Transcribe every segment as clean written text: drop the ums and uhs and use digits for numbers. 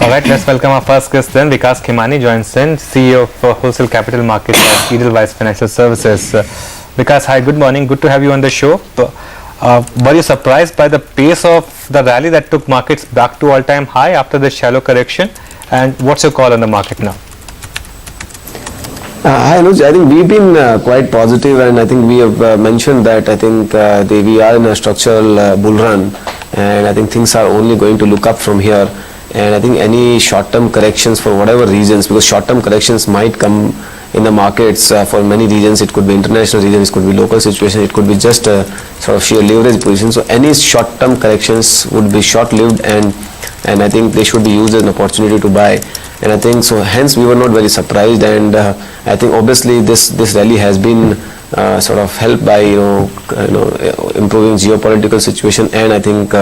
All right, let's welcome our first guest then. Vikas Khemani joins in, CEO of Wholesale Capital Markets at Edelweiss Financial Services. Vikas, hi, good morning. Good to have you on the show. Were you surprised by the pace of the rally that took markets back to all-time high after the shallow correction? And what's your call on the market now? Hi Anuj, I think we've been quite positive, and I think we have mentioned that I think we are in a structural bull run, and I think things are only going to look up from here. And I think any short-term corrections for whatever reasons, because short-term corrections might come in the markets for many reasons. It could be international reasons, it could be local situation, it could be just a sort of sheer leverage position. So any short-term corrections would be short-lived, and I think they should be used as an opportunity to buy. And I think so, hence we were not very surprised, and I think obviously this rally has been sort of helped by improving geopolitical situation, and I think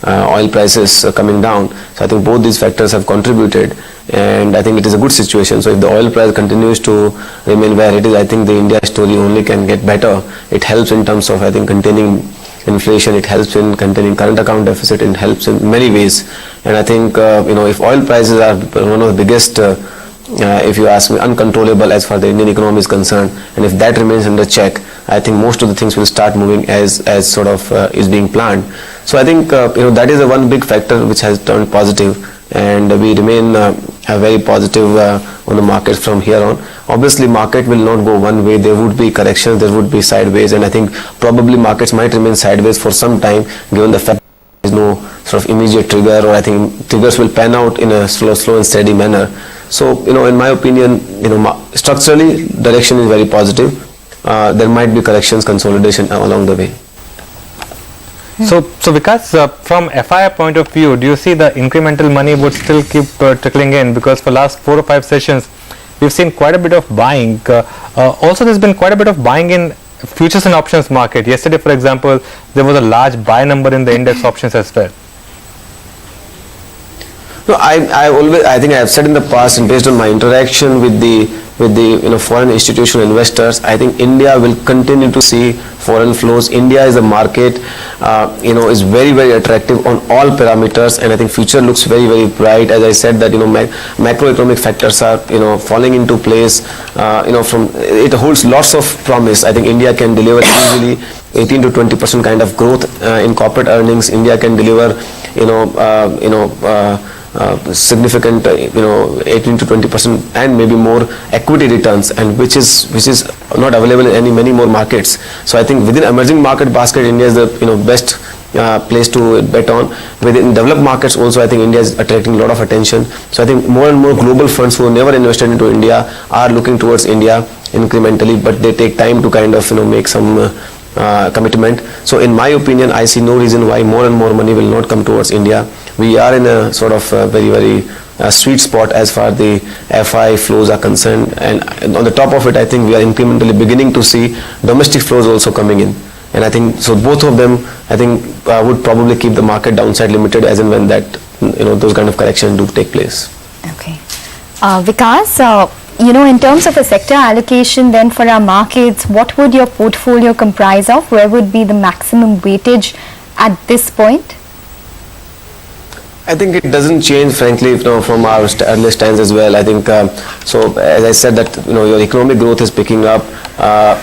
oil prices coming down. So I think both these factors have contributed, and I think it is a good situation. So if the oil price continues to remain where it is, I think the India story only can get better. It helps in terms of, I think, containing inflation, it helps in containing current account deficit, it helps in many ways. And I think if oil prices are one of the biggest, if you ask me, uncontrollable as far as the Indian economy is concerned, and if that remains under check, I think most of the things will start moving as sort of is being planned. So I think that is a one big factor which has turned positive, and we remain very positive on the market from here on. Obviously market will not go one way, there would be corrections, there would be sideways, and I think probably markets might remain sideways for some time given the fact there is no sort of immediate trigger, or I think triggers will pan out in a slow and steady manner. So in my opinion, structurally direction is very positive. There might be corrections, consolidation along the way. So Vikas, from FII point of view, do you see the incremental money would still keep trickling in? Because for last 4 or 5 sessions, we've seen quite a bit of buying. Also, there's been quite a bit of buying in futures and options market. Yesterday, for example, there was a large buy number in the index options as well. No, I think I have said in the past, and based on my interaction with the foreign institutional investors, I think India will continue to see foreign flows. India is a market, is very attractive on all parameters, and I think future looks very bright. As I said that macroeconomic factors are falling into place. From it holds lots of promise. I think India can deliver easily 18 to 20% kind of growth in corporate earnings. India can deliver significant 18 to 20% and maybe more equity returns, and which is not available in many more markets. So I think within emerging market basket, India is the best place to bet on. Within developed markets also, I think India is attracting a lot of attention. So I think more and more global funds who never invested into India are looking towards India incrementally, but they take time to kind of make some commitment. So in my opinion, I see no reason why more and more money will not come towards India. We are in a sort of very sweet spot as far as the FI flows are concerned, and on the top of it, I think we are incrementally beginning to see domestic flows also coming in, and I think so both of them I think would probably keep the market downside limited as and when that those kind of corrections do take place. Okay, Vikas, in terms of a sector allocation then for our markets, what would your portfolio comprise of? Where would be the maximum weightage at this point? I think it doesn't change, frankly, from our earlier stance as well. I think so. As I said, that your economic growth is picking up.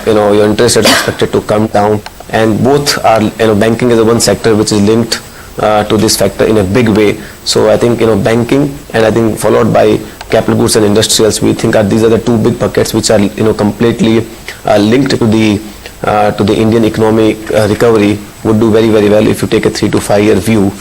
Your interest rates are expected to come down, and both are banking is the one sector which is linked to this factor in a big way. So I think banking, and I think followed by capital goods and industrials, we think these are the two big buckets which are completely linked to the Indian economic recovery. Would do very well if you take a 3 to 5 year view.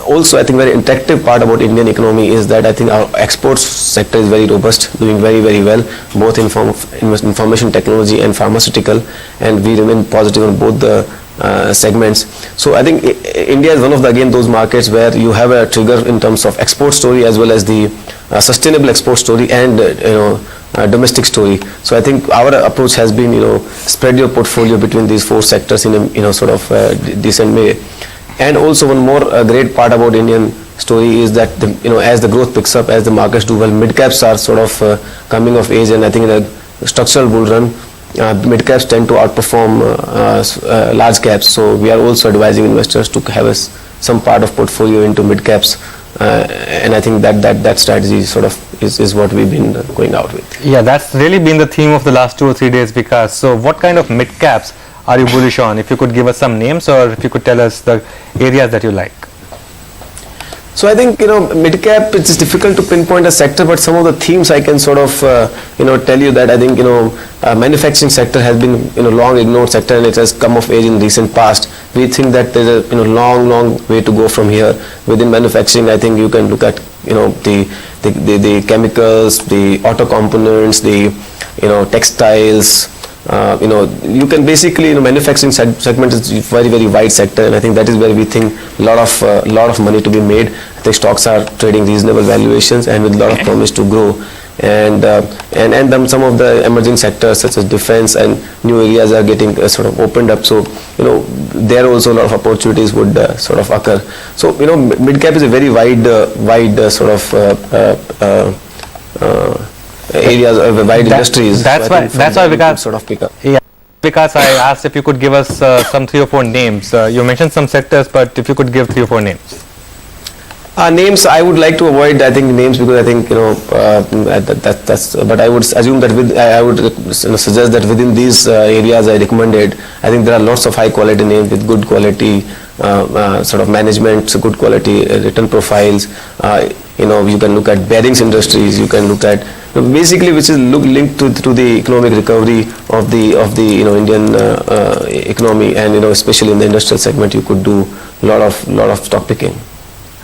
Also, I think very attractive part about Indian economy is that I think our exports sector is very robust, doing very well, both in form of information technology and pharmaceutical, and we remain positive on both the segments. So I think India is one of those markets where you have a trigger in terms of export story as well as the sustainable export story and domestic story. So I think our approach has been spread your portfolio between these 4 sectors in a sort of decent way. And also one more great part about Indian story is that as the growth picks up, as the markets do well, mid caps are sort of coming of age, and I think in a structural bull run, mid caps tend to outperform large caps. So we are also advising investors to have some part of portfolio into mid caps and I think that strategy sort of is what we've been going out with. Yeah, that's really been the theme of the last 2 or 3 days, because so what kind of mid caps are you bullish on? If you could give us some names, or if you could tell us the areas that you like. So I think, mid cap, it's difficult to pinpoint a sector, but some of the themes I can sort of, tell you that I think, manufacturing sector has been, long ignored sector, and it has come of age in recent past. We think that there's a, long way to go from here. Within manufacturing, I think you can look at, the chemicals, the auto components, the, textiles. You can basically, manufacturing segment is very wide sector, and I think that is where we think a lot of money to be made. I think stocks are trading reasonable valuations and with a lot of promise to grow, and then some of the emerging sectors such as defense and new areas are getting sort of opened up. So there also a lot of opportunities would sort of occur. So mid cap is a very wide sort of areas of wide industries. That's so why we got sort of pick up. Yeah, because I asked if you could give us some 3 or 4 names. You mentioned some sectors, but if you could give 3 or 4 names. Names I would like to avoid. I think names, because I think that's. But I would assume that I would suggest that within these areas I recommended, I think there are lots of high quality names with good quality sort of management, so good quality return profiles. You can look at bearings industries. You can look at basically which is linked to the economic recovery of the Indian economy, and especially in the industrial segment you could do lot of stock picking.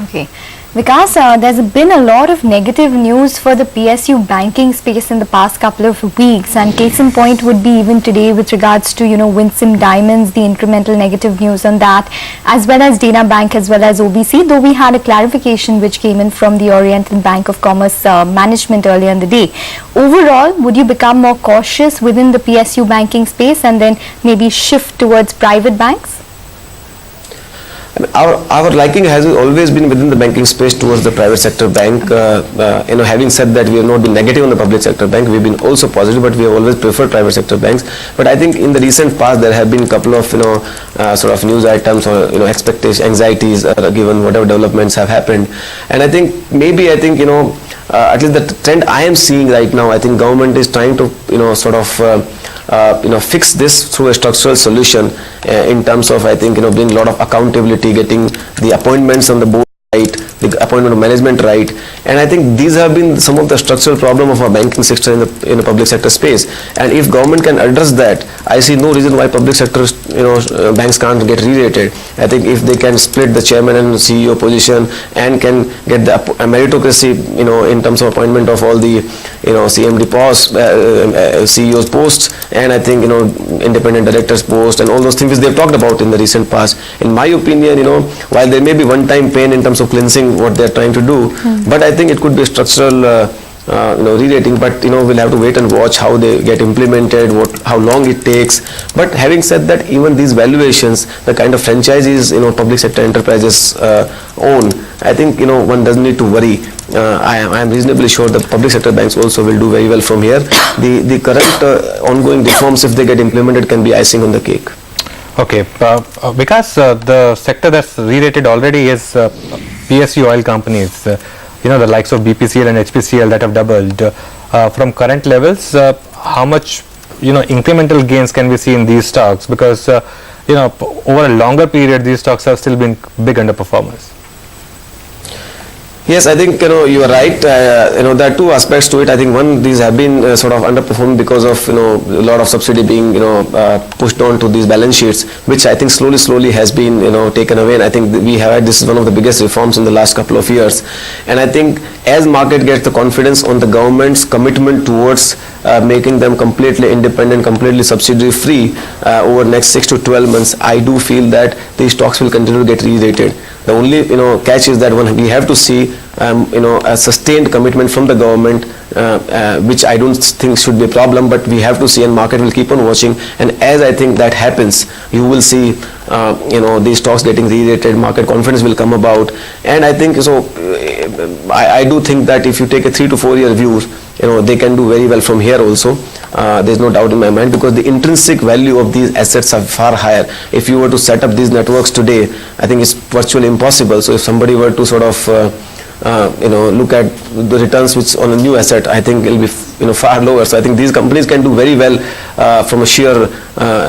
Okay. Vikas, there's been a lot of negative news for the PSU banking space in the past couple of weeks, and case in point would be even today with regards to, Winsome Diamonds, the incremental negative news on that, as well as Dana Bank, as well as OBC, though we had a clarification which came in from the Oriental Bank of Commerce management earlier in the day. Overall, would you become more cautious within the PSU banking space and then maybe shift towards private banks? Our liking has always been within the banking space towards the private sector bank. Having said that, we have not been negative on the public sector bank. We've been also positive, but we have always preferred private sector banks. But I think in the recent past there have been a couple of sort of news items or expectations, anxieties given whatever developments have happened. And I think at least the trend I am seeing right now, I think government is trying to sort of fix this through a structural solution in terms of, I think, bring a lot of accountability, getting the appointments on the board right, the appointment of management right, and I think these have been some of the structural problem of our banking sector in the public sector space. And if government can address that, I see no reason why public sector banks can't get re-rated. I think if they can split the chairman and CEO position and can get the meritocracy in terms of appointment of all the CMD posts, CEOs posts, and I think independent directors post, and all those things they've talked about in the recent past. In my opinion, while there may be one-time pain in terms of cleansing what they're trying to do, but I think it could be a structural re-rating. But we'll have to wait and watch how they get implemented, how long it takes. But having said that, even these valuations, the kind of franchises public sector enterprises own, I think one doesn't need to worry. I am reasonably sure the public sector banks also will do very well from here. The current ongoing reforms, if they get implemented, can be icing on the cake. Okay, because the sector that's re-rated already is PSU oil companies, the likes of BPCL and HPCL that have doubled. From current levels, how much incremental gains can we see in these stocks? Because over a longer period, these stocks have still been big underperformers. Yes, I think you are right. There are two aspects to it. I think one, these have been sort of underperforming because of a lot of subsidy being pushed on to these balance sheets, which I think slowly has been taken away. And I think we have had, this is one of the biggest reforms in the last couple of years. And I think as market gets the confidence on the government's commitment towards making them completely independent, completely subsidy free over next 6 to 12 months, I do feel that these stocks will continue to get re-rated. The only catch is that we have to see a sustained commitment from the government, which I don't think should be a problem, but we have to see, and market will keep on watching. And as I think that happens, you will see these stocks getting re-rated, market confidence will come about. And I think so. I do think that if you take a 3 to 4 year view, they can do very well from here also. There's no doubt in my mind, because the intrinsic value of these assets are far higher. If you were to set up these networks today, I think it's virtually impossible. So if somebody were to sort of look at the returns which on a new asset, I think will be far lower. So I think these companies can do very well from a sheer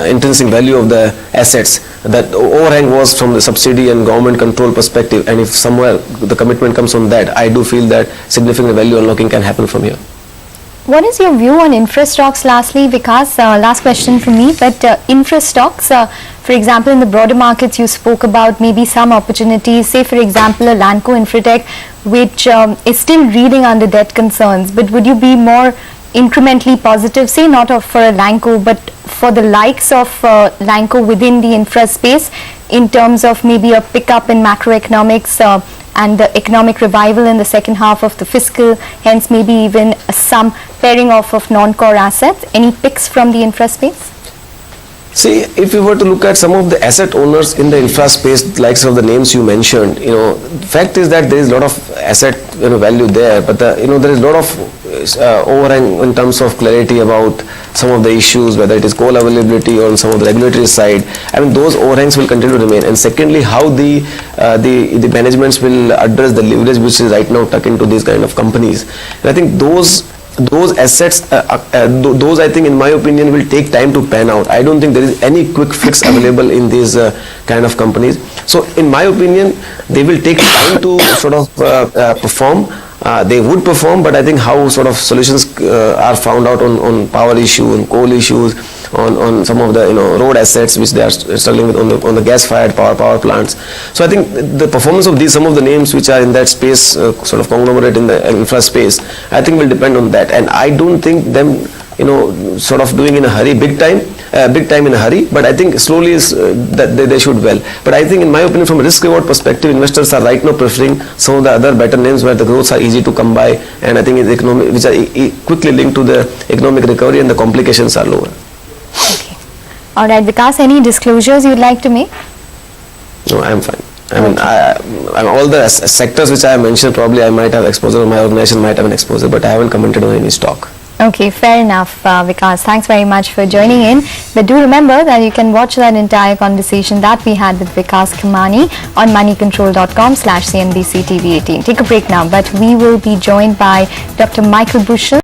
intrinsic value of the assets. That overhang was from the subsidy and government control perspective, and if somewhere the commitment comes from that, I do feel that significant value unlocking can happen from here. What is your view on infra stocks lastly, Vikas? Last question from me, but infra stocks, for example, in the broader markets you spoke about maybe some opportunities, say for example a Lanco Infratech, which is still reeling under debt concerns, but would you be more incrementally positive, say not for a Lanco, but for the likes of Lanco within the infra space in terms of maybe a pickup in macroeconomics and the economic revival in the second half of the fiscal, hence maybe even some pairing off of non-core assets? Any picks from the infra space? See, if you were to look at some of the asset owners in the infra space, likes of the names you mentioned, fact is that there is a lot of asset value there, but there is a lot of overhang in terms of clarity about some of the issues, whether it is coal availability or on some of the regulatory side. I mean, those overhangs will continue to remain. And secondly, how the managements will address the leverage which is right now tucked into these kind of companies. And I think those assets, those I think in my opinion will take time to pan out. I don't think there is any quick fix available in these kind of companies. So in my opinion, they will take time to sort of perform. They would perform, but I think how sort of solutions are found out on power issue, on coal issues, on some of the road assets which they are struggling with on the gas-fired power plants. So I think the performance of some of the names which are in that space, sort of conglomerate in the infra space, I think will depend on that. And I don't think them sort of doing in a hurry, big time in a hurry, but I think slowly is that they should well. But I think in my opinion, from a risk reward perspective, investors are right now preferring some of the other better names where the growths are easy to come by, and I think it's economic, which are quickly linked to the economic recovery and the complications are lower. Okay. All right, Vikas, any disclosures you'd like to make? No, I'm fine. I mean, all the sectors which I have mentioned, probably I might have exposure, or my organization might have an exposure, but I haven't commented on any stock. Okay, fair enough, Vikas. Thanks very much for joining in. But do remember that you can watch that entire conversation that we had with Vikas Khemani on moneycontrol.com/CNBC TV 18. Take a break now, but we will be joined by Dr. Michael Bushell.